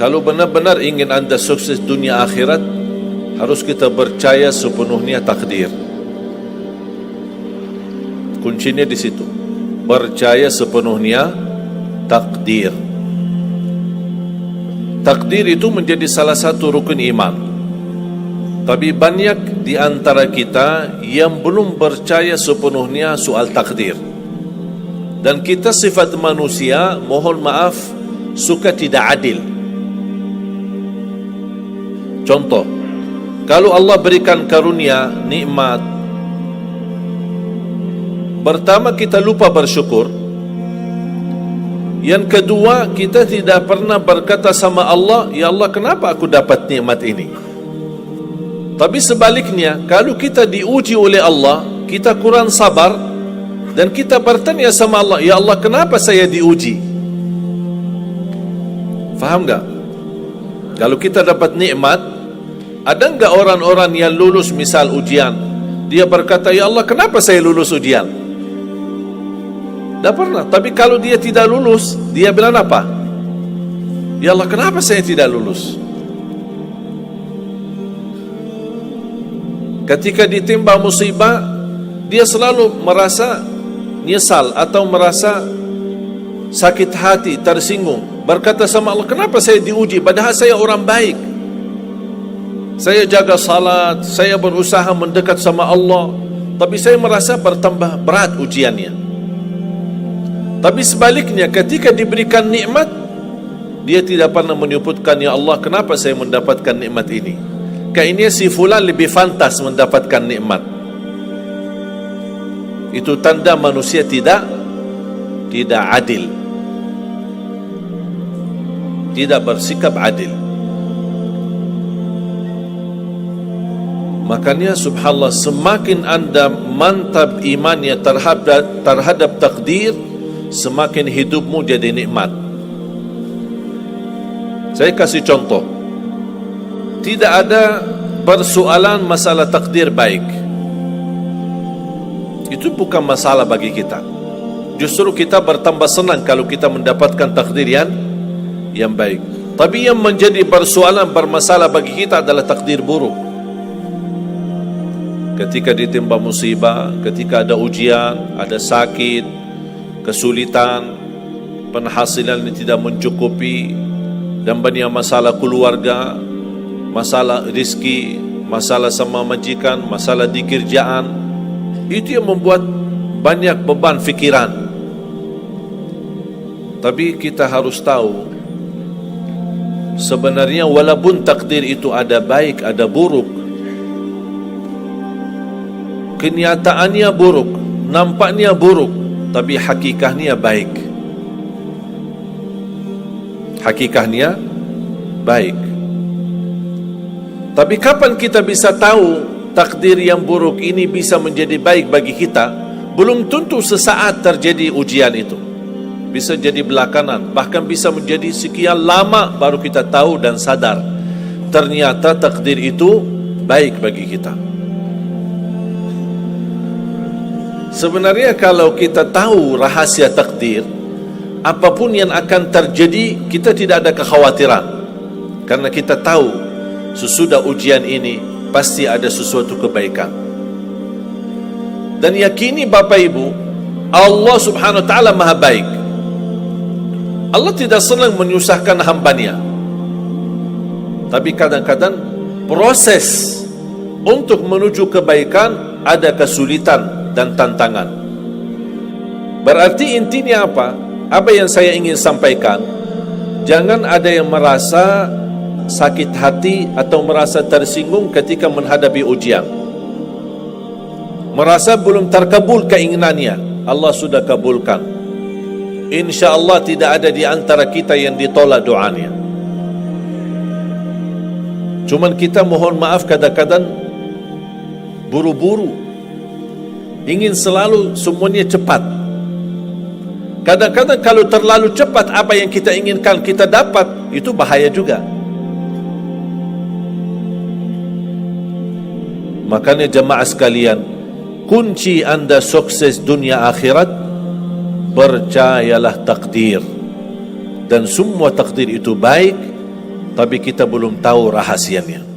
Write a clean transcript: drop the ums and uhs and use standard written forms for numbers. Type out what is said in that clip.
Kalau benar-benar ingin anda sukses dunia akhirat, harus kita percaya sepenuhnya takdir. Kuncinya di situ. Percaya sepenuhnya takdir. Takdir itu menjadi salah satu rukun iman. Tapi banyak di antara kita yang belum percaya sepenuhnya soal takdir. Dan kita sifat manusia, mohon maaf, suka tidak adil. Contoh, kalau Allah berikan karunia, nikmat, pertama kita lupa bersyukur. Yang kedua, kita tidak pernah berkata sama Allah, ya Allah, kenapa aku dapat nikmat ini? Tapi sebaliknya, kalau kita diuji oleh Allah, kita kurang sabar dan kita bertanya sama Allah, ya Allah, kenapa saya diuji? Faham tak? Kalau kita dapat nikmat, ada enggak orang-orang yang lulus misal ujian, dia berkata, ya Allah, kenapa saya lulus ujian? Tak pernah. Tapi kalau dia tidak lulus, dia bilang apa? Ya Allah, kenapa saya tidak lulus? Ketika ditimpa musibah, dia selalu merasa nyesal atau merasa sakit hati, tersinggung, berkata sama Allah, kenapa saya diuji padahal saya orang baik, saya jaga salat, saya berusaha mendekat sama Allah, tapi saya merasa bertambah berat ujiannya. Tapi sebaliknya, ketika diberikan nikmat, dia tidak pernah menyebutkan, ya Allah, kenapa saya mendapatkan nikmat ini? Kayaknya si fulan lebih fantas mendapatkan nikmat. Itu tanda manusia tidak adil, tidak bersikap adil. Makanya subhanallah, semakin anda mantap imannya terhadap takdir, semakin hidupmu jadi nikmat. Saya kasih contoh. Tidak ada persoalan masalah takdir baik. Itu bukan masalah bagi kita. Justru kita bertambah senang kalau kita mendapatkan takdir yang baik. Tapi yang menjadi persoalan bermasalah bagi kita adalah takdir buruk. Ketika ditimpa musibah, ketika ada ujian, ada sakit, kesulitan, penghasilan yang tidak mencukupi, dan banyak masalah keluarga, masalah rezeki, masalah sama majikan, masalah di kerjaan, itu yang membuat banyak beban fikiran. Tapi kita harus tahu, sebenarnya walaupun takdir itu ada baik, ada buruk, kenyataannya buruk, nampaknya buruk, tapi hakikahnya baik. Hakikahnya baik. Tapi kapan kita bisa tahu takdir yang buruk ini bisa menjadi baik bagi kita? Belum tentu sesaat terjadi ujian itu. Bisa jadi belakangan, bahkan bisa menjadi sekian lama baru kita tahu dan sadar ternyata takdir itu baik bagi kita. Sebenarnya kalau kita tahu rahasia takdir, apapun yang akan terjadi, kita tidak ada kekhawatiran. Karena kita tahu sesudah ujian ini pasti ada sesuatu kebaikan. Dan yakini Bapak Ibu, Allah subhanahu wa ta'ala maha baik. Allah tidak senang menyusahkan hambanya. Tapi kadang-kadang proses untuk menuju kebaikan ada kesulitan dan tantangan. Berarti intinya apa? Apa yang saya ingin sampaikan, jangan ada yang merasa sakit hati atau merasa tersinggung ketika menghadapi ujian, merasa belum terkabul keinginannya. Allah sudah kabulkan, InsyaAllah tidak ada di antara kita yang ditolak doanya. Cuman kita mohon maaf kadang-kadang buru-buru, ingin selalu semuanya cepat. Kadang-kadang kalau terlalu cepat apa yang kita inginkan kita dapat, itu bahaya juga. Makanya jemaah sekalian, kunci anda sukses dunia akhirat, percayalah takdir. Dan semua takdir itu baik, tapi kita belum tahu rahasianya.